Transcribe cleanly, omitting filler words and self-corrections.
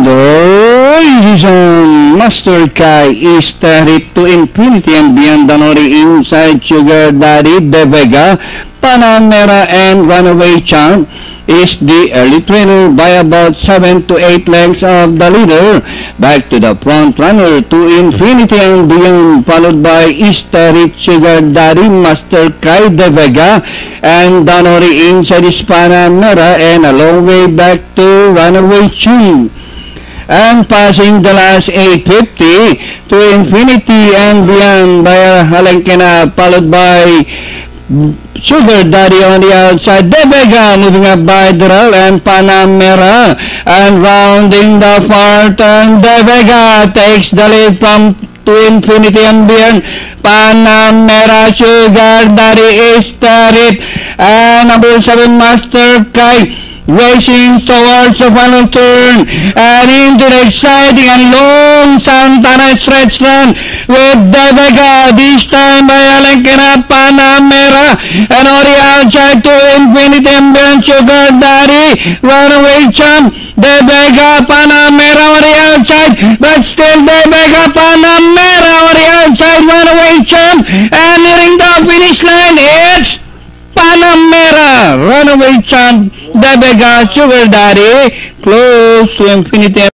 Season Master Kai is carried to infinity and beyond. Danori inside Sugar Daddy De Vega, Panamera and Runaway Champ is the early trainer by about 7 to 8 lengths of the leader. Back to the front runner to infinity and beyond, followed by Easter Sugar Daddy, Master Kai De Vega, and Danori inside is Panamera, and a long way back to Runaway Champ. And passing the last 850 to infinity and beyond by Halenkena, followed by Sugar Daddy on the outside. De Vega moving up by Dural and Panamera, and rounding the far turn, De Vega takes the lead from to infinity and beyond. Panamera, Sugar Daddy is third, and number 7 Master Kai racing towards the final turn and into the exciting and long Santana stretch run with De Vega, this time by Alenkena, Panamera, and on the outside to infinity and beyond, Sugar Daddy, Runaway Champ, De Vega, Panamera on the outside, but still De Vega, Panamera on the outside, Runaway Champ, and nearing the finish line, it's Panamera, Runaway Champ, De Vega, Sugar Daddy, close to infinity.